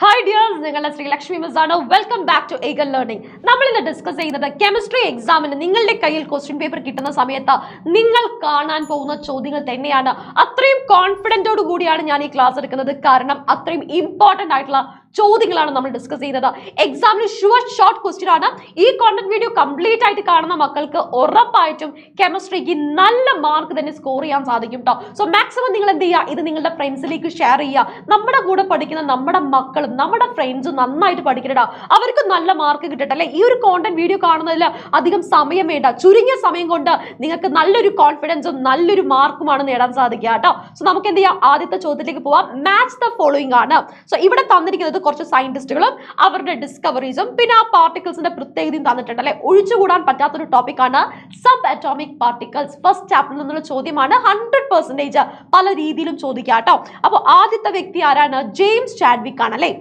Hi dears, നിങ്ങളുടെ Sreelakshmi miss ആണ്. Welcome back to Eagle learning. നമ്മൾ ഇന്ന് ഡിസ്കസ് ചെയ്യുന്നത് കെമിസ്ട്രി എക്സാമിന് നിങ്ങളുടെ കയ്യിൽ ക്വസ്റ്റ്യൻ പേപ്പർ കിട്ടുന്ന സമയത്ത് നിങ്ങൾ കാണാൻ പോകുന്ന ചോദ്യങ്ങൾ തന്നെയാണ്. അത്രയും കോൺഫിഡൻറ്റോട് കൂടിയാണ് ഞാൻ ഈ ക്ലാസ് എടുക്കുന്നത്. കാരണം അത്രയും ഇമ്പോർട്ടൻ്റ് ആയിട്ടുള്ള ചോദ്യങ്ങളാണ് നമ്മൾ ഡിസ്കസ് ചെയ്യുന്നത്. എക്സാമിന് ഷുവർ ഷോർട്ട് ക്വസ്റ്റ്യൻ ആണ്. ഈ കോണ്ടന്റ് വീഡിയോ കംപ്ലീറ്റ് ആയിട്ട് കാണുന്ന മക്കൾക്ക് ഉറപ്പായിട്ടും കെമിസ്ട്രിക്ക് നല്ല മാർക്ക് തന്നെ സ്കോർ ചെയ്യാൻ സാധിക്കും കേട്ടോ. സോ മാക്സിമം നിങ്ങൾ എന്ത് ചെയ്യുക, ഇത് നിങ്ങളുടെ ഫ്രണ്ട്സിലേക്ക് ഷെയർ ചെയ്യുക. നമ്മുടെ കൂടെ പഠിക്കുന്ന നമ്മുടെ മക്കളും നമ്മുടെ ഫ്രണ്ട്സും നന്നായിട്ട് പഠിക്കണടാ, അവർക്ക് നല്ല മാർക്ക് കിട്ടട്ടെ അല്ലെ. ഈ ഒരു കോണ്ടന്റ് വീഡിയോ കാണുന്നതിൽ അധികം സമയം വേണ്ട, ചുരുങ്ങിയ സമയം കൊണ്ട് നിങ്ങൾക്ക് നല്ലൊരു കോൺഫിഡൻസും നല്ലൊരു മാർക്കുമാണ് നേടാൻ സാധിക്കുക കേട്ടോ. സോ നമുക്ക് എന്ത് ചെയ്യാം, ആദ്യത്തെ ചോദ്യത്തിലേക്ക് പോവാം. മാച്ച് ദ ഫോളോയിങ് ആണ്. സോ ഇവിടെ തന്നിരിക്കുന്നത് കുറച്ച് സയന്റിസ്റ്റുകളും അവരുടെ ഡിസ്കവറീസും പിന്നെ ആ പാർട്ടിക്കിൾസിന്റെ പ്രത്യേകതയും തന്നിട്ടുണ്ട് അല്ലെ. ഒഴിച്ചുകൂടാൻ പറ്റാത്തൊരു ടോപ്പിക്കാണ് സബ് അറ്റോമിക് പാർട്ടിക്കിൾസ്. ഫസ്റ്റ് ചാപ്റ്ററിൽ നിന്നുള്ള ചോദ്യമാണ്. 100% പല രീതിയിലും ചോദിക്കാം കേട്ടോ. അപ്പോൾ ആദ്യത്തെ വ്യക്തി ആരാണ്? ജെയിംസ് ചാഡ്വിക് ആണ് അല്ലെ.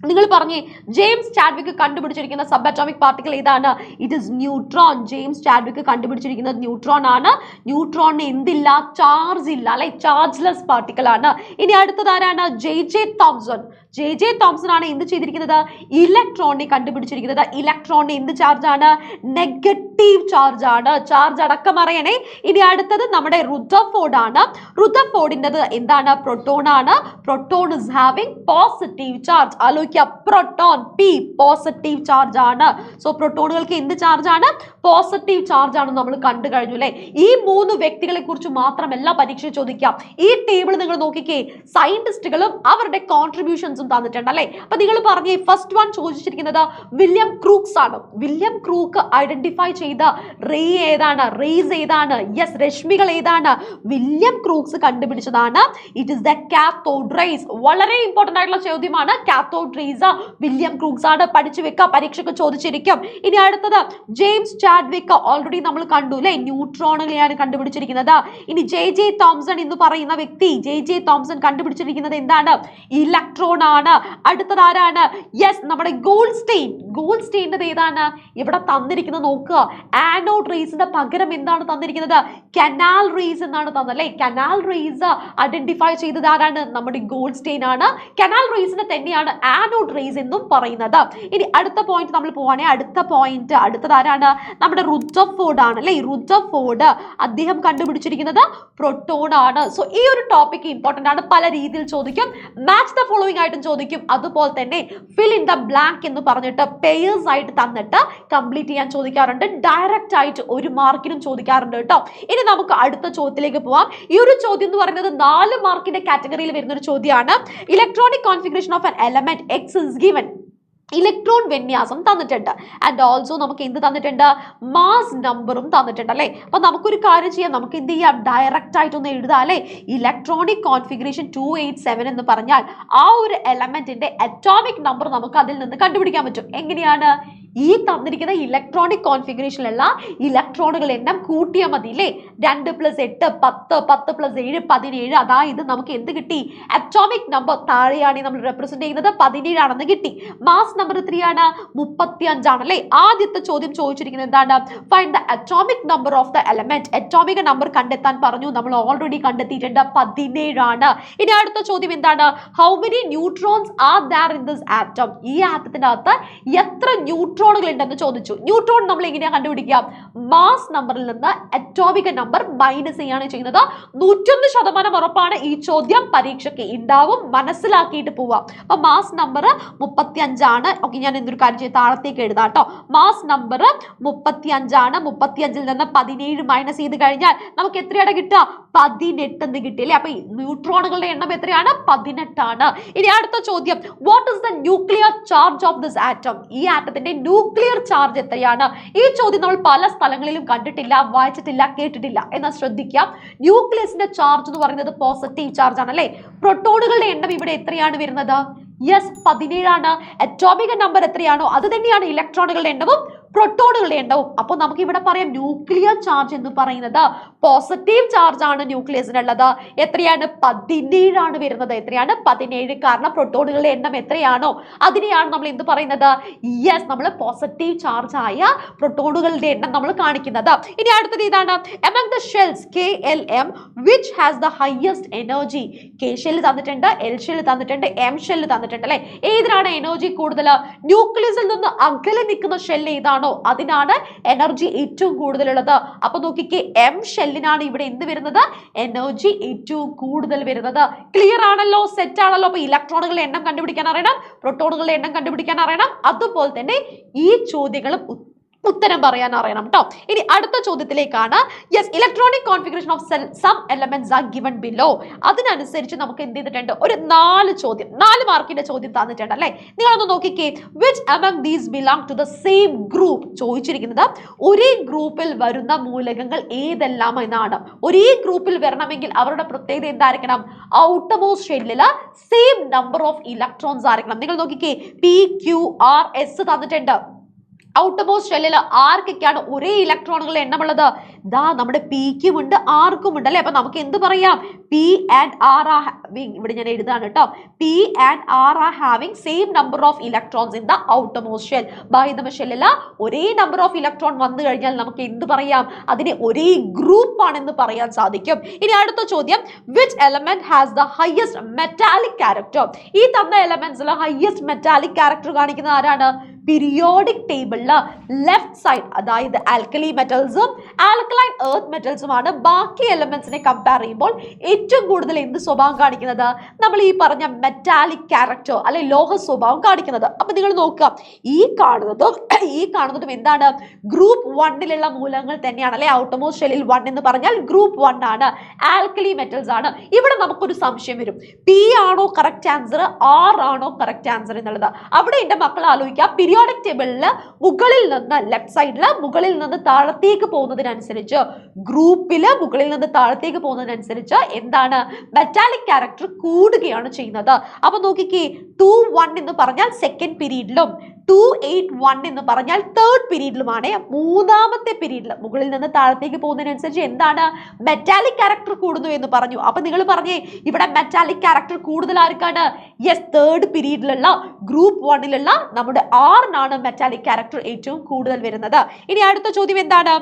നിങ്ങൾ പറഞ്ഞേ, ജെയിംസ് ചാഡ്വിക് കണ്ടുപിടിച്ചിരിക്കുന്ന സബ് അറ്റോമിക് പാർട്ടിക്കിൾ ഏതാണ്? It is neutron. James Chadwick കണ്ടുപിടിച്ചിരിക്കുന്നത് ന്യൂട്രോൺ ആണ്. ന്യൂട്രോണിന് എന്തില്ല? ചാർജ് ഇല്ല അല്ലെ, ചാർജ്ലെസ് പാർട്ടിക്കിൾ ആണ്. ഇനി അടുത്തത് ആരാണ്? J Thomson. ജെ തോംസൺ ആണ് എന്ത് ചെയ്തിരിക്കുന്നത്? ഇലക്ട്രോണിനെ കണ്ടുപിടിച്ചിരിക്കുന്നത്. ഇലക്ട്രോണിന് എന്ത് ചാർജ് ആണ്? നെഗറ്റീവ് ചാർജ് ആണ്. ചാർജ് അടക്കം അറിയണേ. ഇനി അടുത്തത് നമ്മുടെ റുദർഫോർഡ് ആണ്. റുദർഫോർഡിൻ്റെത് എന്താണ്? പ്രോട്ടോൺ ആണ്. Proton is having positive charge. ആലോചിക്കുക, പ്രോട്ടോൺ പി പോസിറ്റീവ് ചാർജ് ആണ്. സോ പ്രോട്ടോണുകൾക്ക് എന്ത് ചാർജ് ആണ്? പോസിറ്റീവ് ചാർജ് ആണ് നമ്മൾ കണ്ടു കഴിഞ്ഞു അല്ലെ. ഈ മൂന്ന് വ്യക്തികളെ കുറിച്ച് മാത്രമല്ല പരീക്ഷ ചോദിക്കാം. ഈ ടേബിൾ നിങ്ങൾ നോക്കിക്കേ, സയന്റിസ്റ്റുകളും അവരുടെ കോൺട്രിബ്യൂഷൻസും തന്നിട്ടുണ്ട് അല്ലെ. അപ്പൊ നിങ്ങൾ പറഞ്ഞേ, ഫസ്റ്റ് വൺ ചോദിച്ചിരിക്കുന്നത് വില്യം ക്രൂക്സ് ആണ്. വില്യം ക്രൂക്ക് ഐഡന്റിഫൈ ചെയ്ത റേ ഏതാണ്? റേസ് ഏതാണ്? യെസ്, രശ്മികൾ ഏതാണ്? വില്യം ക്രൂക്സ് കണ്ടുപിടിച്ചതാണ്. It is the cathode rays. വളരെ ഇമ്പോർട്ടന്റ് ആയിട്ടുള്ള ചോദ്യമാണ്. കാത്തോഡ് റേസ് വില്യം ക്രൂക്സ് ആണ്. പഠിച്ചു വെക്കുക, പരീക്ഷയ്ക്ക് ചോദിച്ചിരിക്കും. ഇനി അടുത്തത് ജെയിംസ് ചാഡ്വിക്. ഓൾറെഡി നമ്മൾ കണ്ടു അല്ലെ, ന്യൂട്രോണുകളെയാണ് കണ്ടുപിടിച്ചിരിക്കുന്നത്. ഇനി ജെ തോംസൺ എന്ന് പറയുന്ന വ്യക്തി, ജെ തോംസൺ കണ്ടുപിടിച്ചിരിക്കുന്നത് എന്താണ്? ഇലക്ട്രോൺ ആണ്. അടുത്തത് ആരാണ്? യെസ്, നമ്മുടെ ഗോൾഡ്സ്റ്റെയിൻ. ഗോൾഡ്സ്റ്റെയിൻ്റെ ഏതാണ്? ഇവിടെ തന്നിരിക്കുന്നത് നോക്കുക, ആനോഡ് റേസിന്റെ പകരം എന്താണ് തന്നിരിക്കുന്നത്? കനാൽ റേസ് എന്നാണ് തന്നത് അല്ലെ. കനാൽ റേസ് ഐഡന്റിഫൈ ചെയ്തത് ആരാണ്? നമ്മുടെ ഗോൾഡ്സ്റ്റെയിൻ ആണ്. കനാൽ റേസിനെ തന്നെയാണ് ആനോഡ് റേസ് എന്നും പറയുന്നത്. ഇനി അടുത്ത പോയിന്റ് നമ്മൾ പോവാണെങ്കിൽ അടുത്ത പോയിന്റ്, അടുത്തത് ആരാണ്? നമ്മുടെ റുദർഫോർഡ് ആണ് അല്ലെ. റുദർഫോർഡ് അദ്ദേഹം കണ്ടുപിടിച്ചിരിക്കുന്നത് പ്രോട്ടോൺ ആണ്. സോ ഈ ഒരു ടോപ്പിക് ഇമ്പോർട്ടന്റ് ആണ്, പല രീതിയിൽ ചോദിക്കും. മാച്ച് ദ ഫോളോയിങ് ആയിട്ടും ചോദിക്കും. അതുപോലെ തന്നെ ഫിൽ ഇൻ ദ ബ്ലാങ്ക് എന്ന് പറഞ്ഞിട്ട് പേഴ്സ് ആയിട്ട് തന്നിട്ട് കംപ്ലീറ്റ് ചെയ്യാൻ ചോദിക്കാറുണ്ട്. ഡയറക്റ്റ് ആയിട്ട് ഒരു മാർക്കിനും ചോദിക്കാറുണ്ട് കേട്ടോ. ഇനി നമുക്ക് അടുത്ത ചോദ്യത്തിലേക്ക് പോവാം. ഈ ഒരു ചോദ്യം എന്ന് പറയുന്നത് 4 മാർക്കിന്റെ കാറ്റഗറിയിൽ വരുന്ന ഒരു ചോദ്യമാണ്. Electronic configuration of an element X is given. Electron വിന്യാസം തന്നിട്ടുണ്ട്. ആൻഡ് ഓൾസോ നമുക്ക് എന്ത് തന്നിട്ടുണ്ട്? മാസ് നമ്പറും തന്നിട്ടുണ്ട് അല്ലെ. അപ്പൊ നമുക്കൊരു കാര്യം ചെയ്യാം, നമുക്ക് എന്ത് ചെയ്യാം, ഡയറക്റ്റ് ആയിട്ടൊന്ന് എഴുതാം അല്ലെ. ഇലക്ട്രോണിക് കോൺഫിഗറേഷൻ 287 എന്ന് പറഞ്ഞാൽ ആ ഒരു എലമെന്റിന്റെ അറ്റോമിക് നമ്പർ നമുക്ക് അതിൽ നിന്ന് കണ്ടുപിടിക്കാൻ പറ്റും. എങ്ങനെയാണ്? ഈ തന്നിരിക്കുന്ന ഇലക്ട്രോണിക് കോൺഫിഗറേഷനിലുള്ള ഇലക്ട്രോണുകൾ എണ്ണം കൂട്ടിയാൽ മതി അല്ലേ. 2 + 8 10, 10 + 7 17. അതായത് നമുക്ക് എന്ത് കിട്ടി? അറ്റോമിക് നമ്പർ താഴെയാണ് നമ്മൾ റെപ്രസെന്റ് ചെയ്യുന്നത്, 17 ആണെന്ന് കിട്ടി. മാസ് നമ്പർ എത്രയാണ്? 35 ആണ് അല്ലേ. ആദ്യത്തെ ചോദ്യം ചോദിച്ചിരിക്കുന്നത് എന്താണ്? Find the atomic number of the element. Atomic number കണ്ടെത്താൻ പറഞ്ഞു, നമ്മൾ ഓൾറെഡി കണ്ടെത്തിയിട്ടുണ്ട്, 17 ആണ്. ഇനി അടുത്ത ചോദ്യം എന്താണ്? How many neutrons are there in this atom. ഈ ആറ്റത്തിനകത്ത് എത്ര ന്യൂട്രോണുകൾ ഉണ്ടെന്ന് ചോദിച്ചു. ന്യൂട്രോൺ നമ്മൾ എങ്ങനെയാണ് കണ്ടുപിടിക്കുക? മാസ് നമ്പറിൽ നിന്ന് അറ്റോമിക് നമ്പർ മൈനസ് ചെയ്യാണ് ചെയ്യുന്നത്. 101% ഉറപ്പാണ് ഈ ചോദ്യം പരീക്ഷയ്ക്ക് ഉണ്ടാവും, മനസ്സിലാക്കിയിട്ട് പോവാം. അപ്പൊ മാസ് നമ്പർ 35 ആണ്. ഓക്കെ, ഞാൻ എന്തൊരു കാര്യം ചെയ്ത് താഴത്തേക്ക് എഴുതാം കേട്ടോ. മാസ് നമ്പർ 35 ആണ്. 35ൽ നിന്ന് 17 മൈനസ് ചെയ്ത് കഴിഞ്ഞാൽ നമുക്ക് എത്രയാണ് കിട്ടുക? 18 എന്ന് കിട്ടിയല്ലേ. അപ്പൊ ന്യൂട്രോണുകളുടെ എണ്ണം എത്രയാണ്? 18 ആണ്. ഇനി അടുത്ത ചോദ്യം, what is the nuclear charge of this atom. ഈ ആറ്റത്തിന്റെ ന്യൂക്ലിയർ ചാർജ് എത്രയാണ്? ഈ ചോദ്യം നമ്മൾ പല സ്ഥലങ്ങളിലും കണ്ടിട്ടില്ല, വായിച്ചിട്ടില്ല, കേട്ടിട്ടില്ല. എന്നാൽ ശ്രദ്ധിക്കാം, ന്യൂക്ലിയസിന്റെ ചാർജ് എന്ന് പറയുന്നത് പോസിറ്റീവ് ചാർജ് ആണ് അല്ലെ. പ്രോട്ടോണുകളുടെ എണ്ണം ഇവിടെ എത്രയാണ് വരുന്നത്? യെസ്, 17 ആണ്. അറ്റോമിക് നമ്പർ എത്രയാണോ അത് തന്നെയാണ് ഇലക്ട്രോണുകളുടെ എണ്ണവും പ്രോട്ടോണുകളുടെ എണ്ണവും. അപ്പോൾ നമുക്ക് ഇവിടെ പറയാം ന്യൂക്ലിയർ ചാർജ് എന്ന് പറയുന്നത് പോസിറ്റീവ് ചാർജ് ആണ് ന്യൂക്ലിയസിനുള്ളത്. എത്രയാണ്? 17 ആണ് വരുന്നത്. എത്രയാണ്? 17. കാരണം പ്രോട്ടോണുകളുടെ എണ്ണം എത്രയാണോ അതിനെയാണ് നമ്മൾ എന്ത് പറയുന്നത്? യെസ്, നമ്മൾ പോസിറ്റീവ് ചാർജ് ആയ പ്രോട്ടോണുകളുടെ എണ്ണം നമ്മൾ കാണിക്കുന്നത്. ഇനി അടുത്തത് ഇതാണ്, among the shells KLM which has the highest energy. K shell തന്നിട്ടുണ്ട്, L ഷെൽ തന്നിട്ടുണ്ട്, M ഷെൽ തന്നിട്ടുണ്ട് അല്ലെ. ഏതിനാണ് എനർജി കൂടുതൽ? ന്യൂക്ലിയസിൽ നിന്ന് അകലെ നിൽക്കുന്ന ഷെൽ ഏതാണോ അതിനാണ് എനർജി ഏറ്റവും കൂടുതലുള്ളത്. അപ്പൊ നോക്കിക്കേ, M ഷെല്ലിനാണ് ഇവിടെ എന്ത് വരുന്നത്? എനർജി ഏറ്റവും കൂടുതൽ വരുന്നത്. ക്ലിയർ ആണല്ലോ, സെറ്റ് ആണല്ലോ. അപ്പൊ ഇലക്ട്രോണുകളുടെ എണ്ണം കണ്ടുപിടിക്കാൻ അറിയണം, പ്രോട്ടോണുകളുടെ എണ്ണം കണ്ടുപിടിക്കാൻ അറിയണം, അതുപോലെ തന്നെ ഈ ചോദ്യങ്ങളും ഉത്തരം പറയാൻ അറിയണം കേട്ടോ. ഇനി അടുത്ത ചോദ്യത്തിലേക്കാണ്. Yes, electronic configuration of some elements are given below. അതിനനുസരിച്ച് നമുക്ക് എന്ത് ചെയ്തിട്ടുണ്ട്? ഒരു 4 ചോദ്യം, 4 മാർക്കിന്റെ ചോദ്യം തന്നിട്ടുണ്ട് അല്ലെ. നിങ്ങളൊന്ന് നോക്കിക്കേ, which among these belong to the same group. ചോദിച്ചിരിക്കുന്നത് ഒരേ ഗ്രൂപ്പിൽ വരുന്ന മൂലകങ്ങൾ ഏതെല്ലാം എന്നാണ്. ഒരേ ഗ്രൂപ്പിൽ വരണമെങ്കിൽ അവരുടെ പ്രത്യേകത എന്തായിരിക്കണം? ഔട്ടർമോസ്റ്റ് ഷെല്ലിൽ സെയിം നമ്പർ ഓഫ് ഇലക്ട്രോൺസ് ആയിരിക്കണം. നിങ്ങൾ നോക്കിക്കേ, PQRS തന്നിട്ടുണ്ട്. ഔട്ടർമോസ്റ്റ് ഷെല്ലിൽ ആർക്കൊക്കെയാണ് ഒരേ ഇലക്ട്രോണുകളുടെ എണ്ണമുള്ളത്? ദാ നമ്മുടെ പിക്കും ഉണ്ട്, ആർക്കും ഉണ്ട് അല്ലെ. അപ്പൊ നമുക്ക് എന്ത് പറയാം? P and R are having, ഇവിടെ ഞാൻ എഴുതാണ് കേട്ടോ, P and R are having same number of electrons in the outermost shell. ബാഹ്യതമ ഷെല്ലിൽ ഒരേ നമ്പർ ഓഫ് ഇലക്ട്രോൺ വന്നു കഴിഞ്ഞാൽ നമുക്ക് എന്ത് പറയാം? അതിനെ ഒരേ ഗ്രൂപ്പ് ആണെന്ന് പറയാൻ സാധിക്കും. ഇനി അടുത്ത ചോദ്യം, which element has the highest metallic character? ഈ തന്ന എലമെന്റ്സിൽ ഹയസ്റ്റ് മെറ്റാലിക് ക്യാരക്ടർ കാണിക്കുന്ന ആരാണ്? പീരിയോഡിക് ടേബിളില് ലെഫ്റ്റ് സൈഡ്, അതായത് ആൽക്കലി മെറ്റൽസും ആൽക്കലൈൻ എർത്ത് മെറ്റൽസുമാണ് ബാക്കി എലമെന്റ്സിനെ കമ്പയർ ചെയ്യുമ്പോൾ ഏറ്റവും കൂടുതൽ എന്ത് സ്വഭാവം കാണിക്കുന്നത്? നമ്മൾ ഈ പറഞ്ഞ മെറ്റാലിക് ക്യാരക്ടർ അല്ലെ, ലോഹ സ്വഭാവം കാണിക്കുന്നത്. അപ്പൊ നിങ്ങൾ നോക്കുക, ഈ കാണുന്നതും എന്താണ്? ഗ്രൂപ്പ് 1ലുള്ള മൂലകങ്ങൾ തന്നെയാണ് അല്ലെ. ഔട്ടർമോസ്റ്റ് ഷെല്ലിൽ 1 എന്ന് പറഞ്ഞാൽ ഗ്രൂപ്പ് 1 ആണ്, ആൽക്കലി മെറ്റൽസ് ആണ്. ഇവിടെ നമുക്കൊരു സംശയം വരും, P ആണോ കറക്റ്റ് ആൻസർ, R ആണോ കറക്റ്റ് ആൻസർ എന്നുള്ളത്. അവിടെ എന്റെ മക്കൾ ആലോചിക്കുക, പീരിയോഡിക് ടേബിളിൽ മുകളിൽ നിന്ന് ലെഫ്റ്റ് സൈഡിൽ മുകളിൽ നിന്ന് താഴത്തേക്ക് പോകുന്നതിനനുസരിച്ച്, ഗ്രൂപ്പില് മുകളിൽ നിന്ന് താഴത്തേക്ക് പോകുന്നതിനനുസരിച്ച് എന്താണ്? മെറ്റാലിക് ക്യാരക്ടർ കൂടുകയാണ് ചെയ്യുന്നത്. അപ്പൊ നോക്കിക്കേ, 2-1 എന്ന് പറഞ്ഞാൽ സെക്കൻഡ് പീരീഡിലും 2-8-1 എന്ന് പറഞ്ഞാൽ തേർഡ് പീരീഡിലുമാണ്. മൂന്നാമത്തെ പീരീഡിൽ മുകളിൽ നിന്ന് താഴത്തേക്ക് പോകുന്നതിനനുസരിച്ച് എന്താണ്? മെറ്റാലിക് ക്യാരക്ടർ കൂടുന്നു എന്ന് പറഞ്ഞു. അപ്പൊ നിങ്ങൾ പറഞ്ഞേ, ഇവിടെ മെറ്റാലിക് ക്യാരക്ടർ കൂടുതൽ ആർക്കാണ്? യെസ്, തേർഡ് പീരീഡിലുള്ള ഗ്രൂപ്പ് 1ലുള്ള നമ്മുടെ R-നാണ് മെറ്റാലിക് ക്യാരക്ടർ ഏറ്റവും കൂടുതൽ വരുന്നത്. ഇനി അടുത്ത ചോദ്യം എന്താണ്?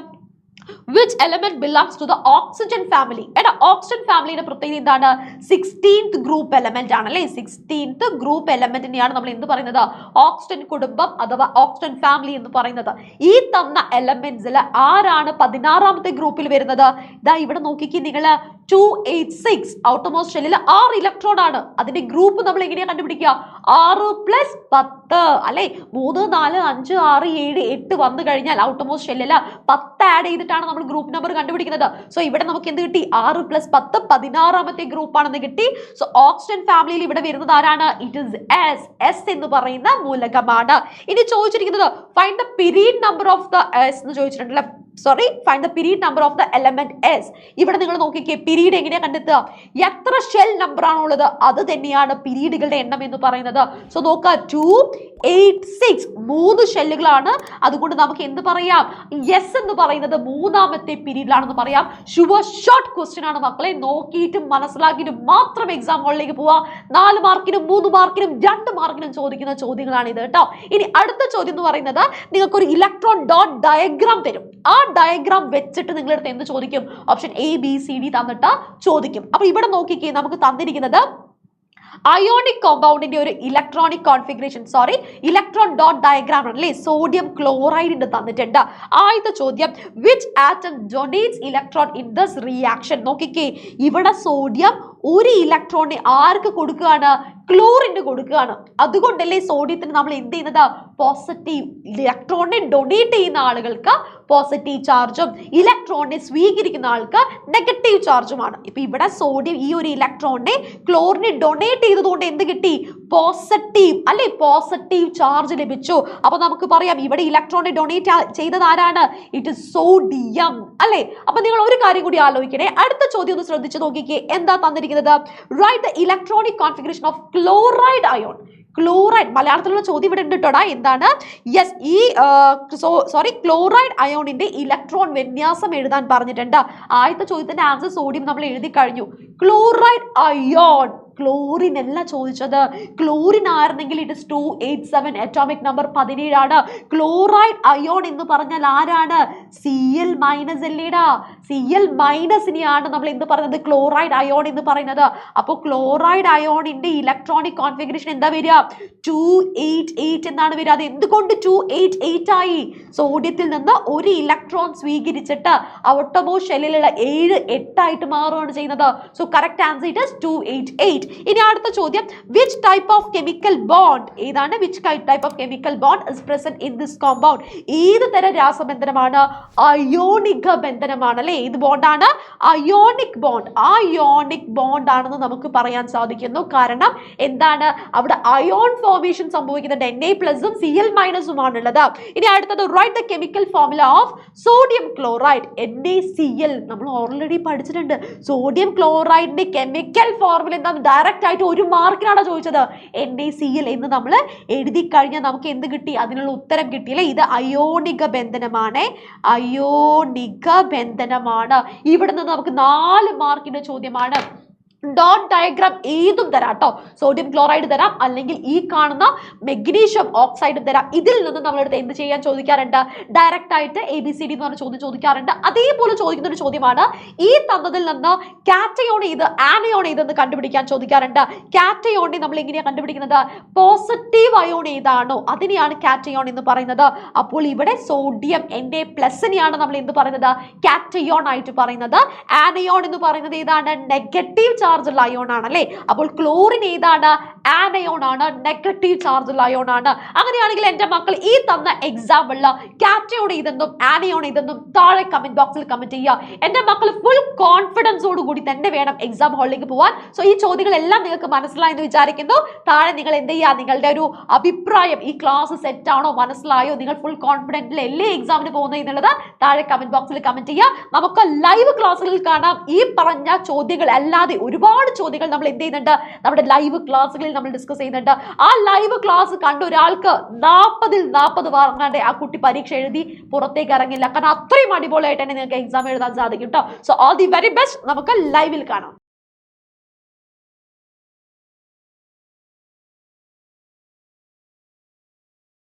Which element belongs to the oxygen family? എടാ, ഓക്സിജൻ ഫാമിലിയുടെ പ്രത്യേകത എന്താണ്? 16th ഗ്രൂപ്പ് എലമെന്റ് ആണ് അല്ലെ. 16th ഗ്രൂപ്പ് എലമെന്റിനെയാണ് നമ്മൾ എന്ത് പറയുന്നത്? ഓക്സിജൻ കുടുംബം അഥവാ ഓക്സിജൻ ഫാമിലി എന്ന് പറയുന്നത്. ഈ തന്ന എലമെന്റ്സിൽ ആരാണ് 16ാമത്തെ ഗ്രൂപ്പിൽ വരുന്നത്? ഇതാ ഇവിടെ നോക്കിക്കേ നിങ്ങൾ, 286 ഔട്ടർമോസ്റ്റ് ഷെല്ലിൽ 6 ഇലക്ട്രോൺ ആണ്. അതിന്റെ ഗ്രൂപ്പ് നമ്മൾ എങ്ങനെയാണ് കണ്ടുപിടിക്കുക? 6+10 അല്ലെ. 3, 4, 5, 6, 7, 8 വന്നു കഴിഞ്ഞാൽ ഔട്ടർമോസ്റ്റ് ഷെല്ലിൽ 10 ആഡ് ചെയ്തിട്ടാണ് നമ്മൾ ഗ്രൂപ്പ് നമ്പർ കണ്ടുപിടിക്കുന്നത്. സോ ഇവിടെ നമുക്ക് എന്ത് കിട്ടി? 6+10 16ാമത്തെ ഗ്രൂപ്പ് ആണെന്ന് കിട്ടി. സോ ഓക്സിജൻ ഫാമിലിയിൽ ഇവിടെ വരുന്നത് ആരാണ്? ഇറ്റ് ഈസ് S എന്ന് പറയുന്ന മൂലകമാണ്. ഇനി ചോദിച്ചിരിക്കുന്നത് find the period number of the S എന്ന് ചോദിച്ചിട്ടുണ്ടല്ലോ. Find the period number of the element S. ഇവിടെ നിങ്ങൾ നോക്കിക്കേ, പീരീഡ് എങ്ങനെയാ കണ്ടെത്തുക? എത്ര ഷെൽ നമ്പർ ആണോ ഉള്ളത് അത് തന്നെയാണ് പീരീഡുകളുടെ എണ്ണം എന്ന് പറയുന്നത്. സോ നോക്കുക, 286 3 ഷെല്ലുകളാണ്. അതുകൊണ്ട് നമുക്ക് എന്ത് പറയാം? S എന്ന് പറയുന്നത് 3ാമത്തെ പീരീഡിലാണെന്ന് പറയാം. ഷുവർ ഷോർട്ട് ക്വസ്റ്റ്യൻ ആണ് മക്കളെ, നോക്കിയിട്ടും മനസ്സിലാക്കിയിട്ടും മാത്രം എക്സാം ഹോളിലേക്ക് പോവാ. 4 മാർക്കിനും 3 മാർക്കിനും 2 മാർക്കിനും ചോദിക്കുന്ന ചോദ്യങ്ങളാണ് ഇത് കേട്ടോ. ഇനി അടുത്ത ചോദ്യം എന്ന് പറയുന്നത്, നിങ്ങൾക്കൊരു ഇലക്ട്രോൺ ഡോട്ട് ഡയഗ്രാം തരും. ആ ഡയഗ്രാം വെച്ചിട്ട് നിങ്ങളടുത്ത് എന്ത് ചോദിക്കും? ഓപ്ഷൻ ABCD തന്നിട്ട് ചോദിക്കും. അപ്പൊ ഇവിടെ നോക്കിക്കേ, നമുക്ക് തന്നിരിക്കുന്നത് അയോണിക് കോമ്പൗണ്ടിന്റെ ഒരു electronic configuration, electron dot diagram ആണല്ലേ. സോഡിയം ക്ലോറൈഡിന്റെ തന്നിട്ടുണ്ട്. ആദ്യത്തെ ചോദ്യം, which atom donates electron in this reaction? നോക്കിക്കേ, ഇവിടെ സോഡിയം ഒരു ഇലക്ട്രോണിനെ ആർക്ക് കൊടുക്കുകയാണ്? ക്ലോറിന് കൊടുക്കുകയാണ്. അതുകൊണ്ടല്ലേ സോഡിയത്തിന് നമ്മൾ എന്ത് ചെയ്യുന്നത്? പോസിറ്റീവ്. ഇലക്ട്രോണിനെ ഡൊണേറ്റ് ചെയ്യുന്ന ആളുകൾക്ക് പോസിറ്റീവ് ചാർജും ഇലക്ട്രോണിനെ സ്വീകരിക്കുന്ന ആൾക്ക് നെഗറ്റീവ് ചാർജുമാണ്. ഇപ്പൊ ഇവിടെ സോഡിയം ഈ ഒരു ഇലക്ട്രോണിനെ ക്ലോറിനെ ഡൊണേറ്റ് ചെയ്തതുകൊണ്ട് എന്ത് കിട്ടി? പോസിറ്റീവ് അല്ലെ, പോസിറ്റീവ് ചാർജ് ലഭിച്ചു. അപ്പൊ നമുക്ക് പറയാം ഇവിടെ ഇലക്ട്രോണിനെ ഡൊണേറ്റ് ചെയ്തത് ആരാണ്? ഇറ്റ് ഇസ് സോഡിയം അല്ലെ. അപ്പൊ നിങ്ങൾ ഒരു കാര്യം കൂടി ആലോചിക്കണേ. അടുത്ത ചോദ്യം ഒന്ന് ശ്രദ്ധിച്ചു നോക്കിക്കേ, എന്താ തന്നിരിക്കുന്നത്? Write the electronic configuration of chloride ion. Chloride, മലയാളത്തിലുള്ള ചോദ്യം ഇവിടെ ഉണ്ട് കേട്ടോടാ. എന്താണ്? യെസ്, ഈ ക്ലോറൈഡ് അയോണിന്റെ ഇലക്ട്രോൺ വിന്യാസം എഴുതാൻ പറഞ്ഞിട്ടുണ്ട്. ആദ്യത്തെ ചോദ്യത്തിന്റെ ആൻസർ സോഡിയം നമ്മൾ എഴുതി കഴിഞ്ഞു. ക്ലോറൈഡ് അയോൺ, ക്ലോറിൻ അല്ല ചോദിച്ചത്. ക്ലോറിൻ ആയിരുന്നെങ്കിൽ ഇറ്റ് ഇസ് 287, അറ്റോമിക് നമ്പർ 17 ആണ്. ക്ലോറൈഡ് അയോൺ എന്ന് പറഞ്ഞാൽ ആരാണ്? Cl മൈനസ് അല്ലേടാ. Cl മൈനസിനെയാണ് നമ്മൾ എന്ത് പറയുന്നത്? ക്ലോറൈഡ് അയോൺ എന്ന് പറയുന്നത്. അപ്പോൾ ക്ലോറൈഡ് അയോണിന്റെ ഇലക്ട്രോണിക് കോൺഫിഗറേഷൻ എന്താ വരിക? 288 എന്നാണ് വരിക. അത് എന്തുകൊണ്ട് 288 ആയി? സോഡിയത്തിൽ നിന്ന് ഒരു ഇലക്ട്രോൺ സ്വീകരിച്ചിട്ട് ഔട്ടമോ ഷെല്ലിലുള്ള 7 8 ആയിട്ട് മാറുകയാണ് ചെയ്യുന്നത്. So correct answer it is 288. ഇനി അടുത്ത ചോദ്യം, which type of chemical bond, ഏതാണ് which type of chemical bond is present in this compound? ഏത് തരം രാസബന്ധനമാണ്? അയോണിക ബന്ധനമാണ് അല്ലെ. ഏത് ബോണ്ടാണ്? Ionic bond. അയോണിക് ബോണ്ട് ആണെന്ന് നമുക്ക് പറയാൻ സാധിക്കുന്നു. കാരണം എന്താണ്? അവിടെ അയോൺ ഫോർമേഷൻ സംഭവിക്കുന്നത് Na+ഉം Cl- ആണുള്ളത്. ഇനി അടുത്തത്, write the chemical formula of sodium chloride. NaCl നമ്മൾ ഓൾറെഡി പഠിച്ചിട്ടുണ്ട്. സോഡിയം ക്ലോറൈഡിന്റെ കെമിക്കൽ ഫോർമുല എന്താണ്? ഡയറക്റ്റ് ആയിട്ട് 1 മാർക്കിനാണ് ചോദിച്ചത്. NaCl എന്ന് നമ്മൾ എഴുതി കഴിഞ്ഞാൽ നമുക്ക് എന്ത് കിട്ടി? അതിനുള്ള ഉത്തരം കിട്ടിയില്ലേ? ഇത് അയോണിക ബന്ധനമാണ്. അയോണിക ബന്ധനമാണ്. ഇവിടെ നിന്ന് നമുക്ക് 4 മാർക്കിന്റെ ചോദ്യമാണ്. ഡോട്ട് ഡയഗ്രാം ഏതും തരാം കേട്ടോ. സോഡിയം ക്ലോറൈഡ് തരാം, അല്ലെങ്കിൽ ഈ കാണുന്ന മെഗ്നീഷ്യം ഓക്സൈഡ് തരാം. ഇതിൽ നിന്ന് നമ്മളെടുത്ത് എന്ത് ചെയ്യാൻ ചോദിക്കാറുണ്ട്? ഡയറക്റ്റ് ആയിട്ട് ABCD എന്ന് പറഞ്ഞ ചോദ്യം ചോദിക്കാറുണ്ട്. അതേപോലെ ചോദിക്കുന്ന ഒരു ചോദ്യമാണ്, ഈ തന്നതിൽ നിന്ന് കാറ്റയോൺ ഏത് ആനയോൺ ഏതെന്ന് കണ്ടുപിടിക്കാൻ ചോദിക്കാറുണ്ട്. കാറ്റയോണിനെ നമ്മൾ എങ്ങനെയാണ് കണ്ടുപിടിക്കുന്നത്? പോസിറ്റീവ് അയോൺ ഏതാണോ അതിനെയാണ് കാറ്റയോൺ എന്ന് പറയുന്നത്. അപ്പോൾ ഇവിടെ സോഡിയം Na+നെയാണ് നമ്മൾ എന്ത് പറയുന്നത്? കാറ്റയോൺ ആയിട്ട് പറയുന്നത്. ആനയോൺ എന്ന് പറയുന്നത് ഏതാണ്? നെഗറ്റീവ് ചാർജ് ഉള്ള അയോൺ ആണ് അല്ലേ. അപ്പോൾ ക്ലോറിൻ ഏതാണ്? ആനയോൺ ആണ്, നെഗറ്റീവ് ചാർജ് ഉള്ള അയോൺ ആണ്. അങ്ങനെയാണെങ്കിൽ എന്റെ മക്കൾ ഈ തന്ന എക്സാമ്പിളിൽ കാറ്റയോൺ ഏതെന്നും ആനയോൺ ഏതെന്നും താഴെ കമന്റ് ബോക്സിൽ കമന്റ് ചെയ്യുക. എന്റെ മക്കൾ ഫുൾ കോൺഫിഡൻസോട് കൂടി തന്നെ വേണം എക്സാം ഹാളിലേക്ക് പോവാൻ. സോ ഈ ചോദ്യങ്ങളെല്ലാം നിങ്ങൾക്ക് മനസ്സിലായെന്ന് വിചാരിക്കുന്നു. താഴെ നിങ്ങൾ എന്ത് ചെയ്യുക? നിങ്ങളുടെ ഒരു അഭിപ്രായം, ഈ ക്ലാസ് സെറ്റ് ആണോ, മനസ്സിലായോ, നിങ്ങൾ ഫുൾ കോൺഫിഡന്റിൽ അല്ലേ എക്സാമിന് പോകുന്നത് എന്നുള്ളത് താഴെ കമന്റ് ബോക്സിൽ കമന്റ് ചെയ്യുക. നമുക്ക് ലൈവ് ക്ലാസ്സുകളിൽ കാണാം. ഈ പറഞ്ഞ ചോദ്യങ്ങൾ അല്ലാതെ ഒരുപാട് ചോദ്യങ്ങൾ നമ്മൾ എന്ത് ചെയ്യുന്നുണ്ട്? നമ്മുടെ ലൈവ് ക്ലാസ്സുകളിൽ നമ്മൾ ഡിസ്കസ് ചെയ്യുന്നുണ്ട്. ആ ലൈവ് ക്ലാസ് കണ്ട ഒരാൾക്ക് 40ൽ 40 വാങ്ങാണ്ട് ആ കുട്ടി പരീക്ഷ എഴുതി പുറത്തേക്ക് ഇറങ്ങില്ല. കാരണം അത്രയും അടിപൊളിയായിട്ട് തന്നെ നിങ്ങൾക്ക് എക്സാം എഴുതാൻ സാധിക്കും കേട്ടോ. So all the very best. നമുക്ക് ലൈവിൽ കാണാം.